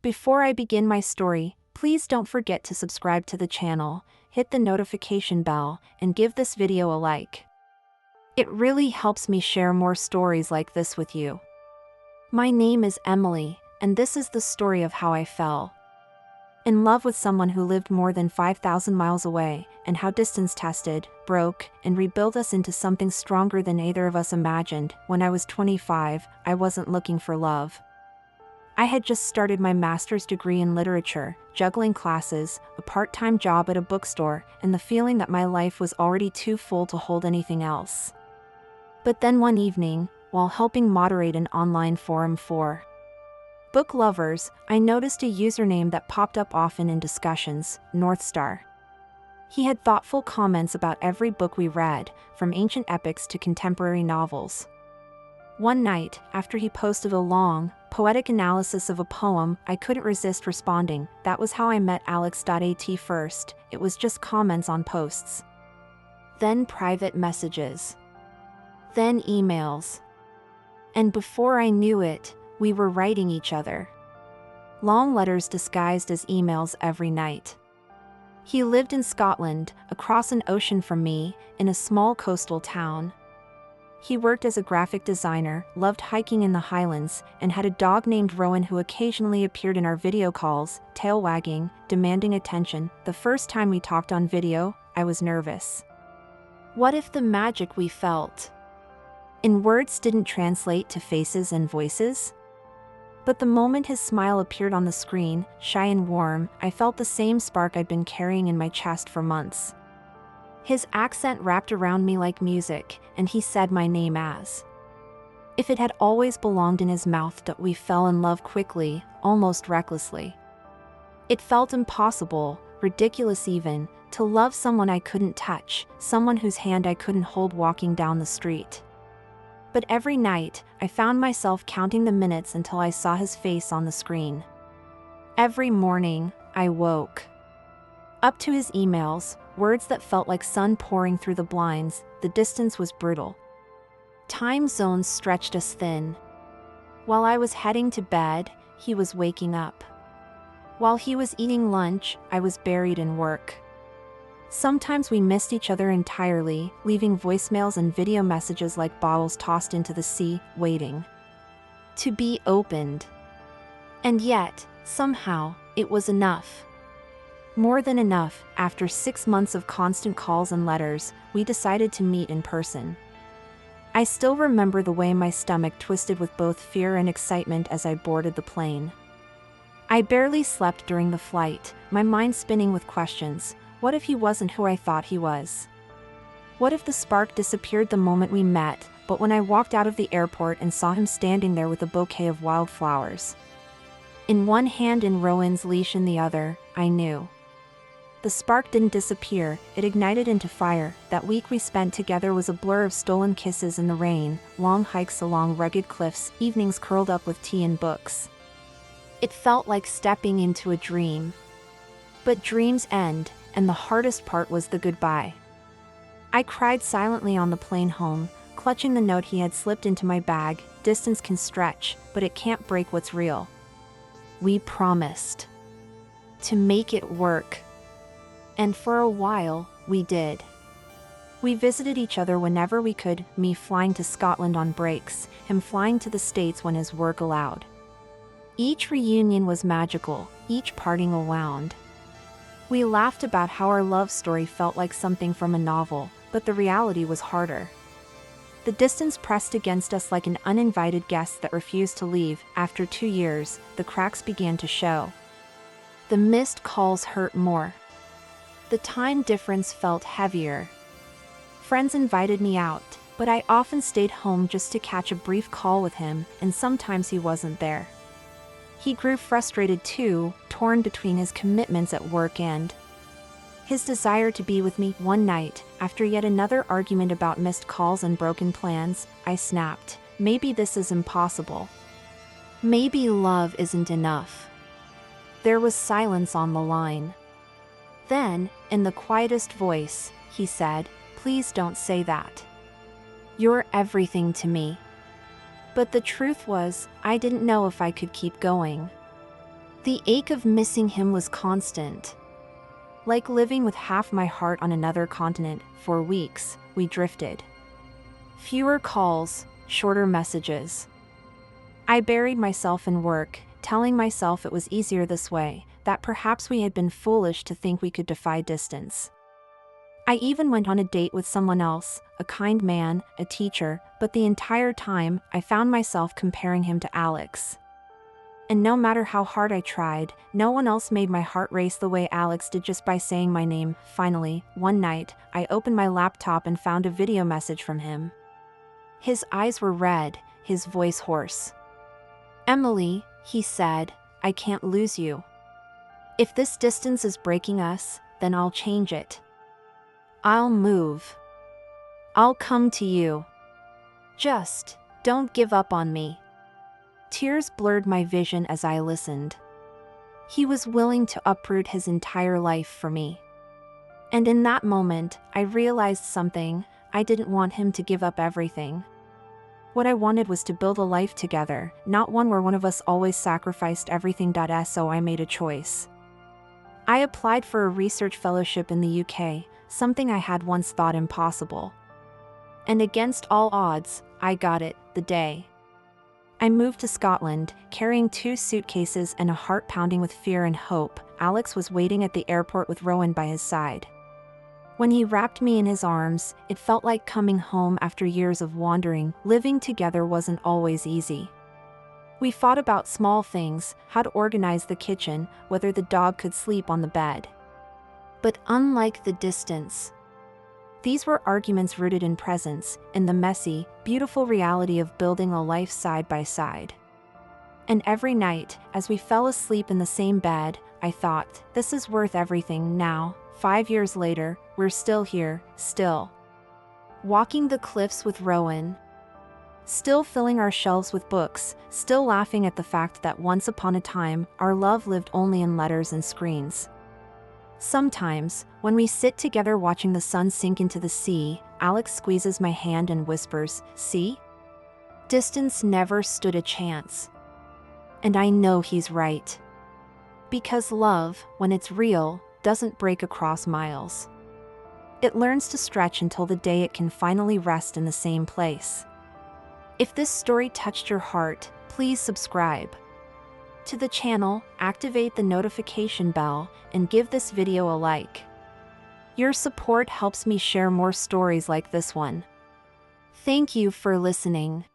Before I begin my story, please don't forget to subscribe to the channel, hit the notification bell, and give this video a like. It really helps me share more stories like this with you. My name is Emily, and this is the story of how I fell in love with someone who lived more than 5,000 miles away, and how distance tested, broke, and rebuilt us into something stronger than either of us imagined. When I was 25, I wasn't looking for love. I had just started my master's degree in literature, juggling classes, a part-time job at a bookstore, and the feeling that my life was already too full to hold anything else. But then one evening, while helping moderate an online forum for book lovers, I noticed a username that popped up often in discussions, Northstar. He had thoughtful comments about every book we read, from ancient epics to contemporary novels. One night, after he posted a long, poetic analysis of a poem, I couldn't resist responding. That was how I met Alex.at first. It was just comments on posts. Then private messages. Then emails. And before I knew it, we were writing each other long letters disguised as emails every night. He lived in Scotland, across an ocean from me, in a small coastal town. He worked as a graphic designer, loved hiking in the Highlands, and had a dog named Rowan who occasionally appeared in our video calls, tail wagging, demanding attention. The first time we talked on video, I was nervous. What if the magic we felt in words didn't translate to faces and voices? But the moment his smile appeared on the screen, shy and warm, I felt the same spark I'd been carrying in my chest for months. His accent wrapped around me like music, and he said my name as if it had always belonged in his mouth. We fell in love quickly, almost recklessly. It felt impossible, ridiculous even, to love someone I couldn't touch, someone whose hand I couldn't hold walking down the street. But every night, I found myself counting the minutes until I saw his face on the screen. Every morning, I woke up to his emails, words that felt like sun pouring through the blinds. The distance was brutal. Time zones stretched us thin. While I was heading to bed, he was waking up. While he was eating lunch, I was buried in work. Sometimes we missed each other entirely, leaving voicemails and video messages like bottles tossed into the sea, waiting to be opened. And yet, somehow, it was enough. More than enough. After 6 months of constant calls and letters, we decided to meet in person. I still remember the way my stomach twisted with both fear and excitement as I boarded the plane. I barely slept during the flight, my mind spinning with questions. What if he wasn't who I thought he was? What if the spark disappeared the moment we met, but when I walked out of the airport and saw him standing there with a bouquet of wildflowers in one hand and Rowan's leash in the other, I knew. The spark didn't disappear, it ignited into fire. That week we spent together was a blur of stolen kisses in the rain, long hikes along rugged cliffs, evenings curled up with tea and books. It felt like stepping into a dream. But dreams end, and the hardest part was the goodbye. I cried silently on the plane home, clutching the note he had slipped into my bag. Distance can stretch, but it can't break what's real. We promised to make it work. And for a while, we did. We visited each other whenever we could, me flying to Scotland on breaks, him flying to the States when his work allowed. Each reunion was magical, each parting a wound. We laughed about how our love story felt like something from a novel, but the reality was harder. The distance pressed against us like an uninvited guest that refused to leave. After 2 years, the cracks began to show. The missed calls hurt more. The time difference felt heavier. Friends invited me out, but I often stayed home just to catch a brief call with him, and sometimes he wasn't there. He grew frustrated too, torn between his commitments at work and his desire to be with me. One night, after yet another argument about missed calls and broken plans, I snapped. Maybe this is impossible. Maybe love isn't enough. There was silence on the line. Then, in the quietest voice, he said, "Please don't say that. You're everything to me." But the truth was, I didn't know if I could keep going. The ache of missing him was constant. Like living with half my heart on another continent. For weeks, we drifted. Fewer calls, shorter messages. I buried myself in work, telling myself it was easier this way, that perhaps we had been foolish to think we could defy distance. I even went on a date with someone else, a kind man, a teacher, but the entire time, I found myself comparing him to Alex. And no matter how hard I tried, no one else made my heart race the way Alex did just by saying my name. Finally, one night, I opened my laptop and found a video message from him. His eyes were red, his voice hoarse. "Emily," he said, "I can't lose you. If this distance is breaking us, then I'll change it. I'll move. I'll come to you. Just don't give up on me." Tears blurred my vision as I listened. He was willing to uproot his entire life for me. And in that moment, I realized something. I didn't want him to give up everything. What I wanted was to build a life together, not one where one of us always sacrificed everything. So I made a choice. I applied for a research fellowship in the UK, something I had once thought impossible. And against all odds, I got it, the day I moved to Scotland, carrying 2 suitcases and a heart pounding with fear and hope. Alex was waiting at the airport with Rowan by his side. When he wrapped me in his arms, it felt like coming home after years of wandering. Living together wasn't always easy. We fought about small things, how to organize the kitchen, whether the dog could sleep on the bed. But unlike the distance, these were arguments rooted in presence, in the messy, beautiful reality of building a life side by side. And every night, as we fell asleep in the same bed, I thought, this is worth everything. Now, 5 years later, we're still here, still walking the cliffs with Rowan, still filling our shelves with books, still laughing at the fact that once upon a time, our love lived only in letters and screens. Sometimes, when we sit together watching the sun sink into the sea, Alex squeezes my hand and whispers, "See? Distance never stood a chance." And I know he's right. Because love, when it's real, doesn't break across miles. It learns to stretch until the day it can finally rest in the same place. If this story touched your heart, please subscribe to the channel, activate the notification bell, and give this video a like. Your support helps me share more stories like this one. Thank you for listening.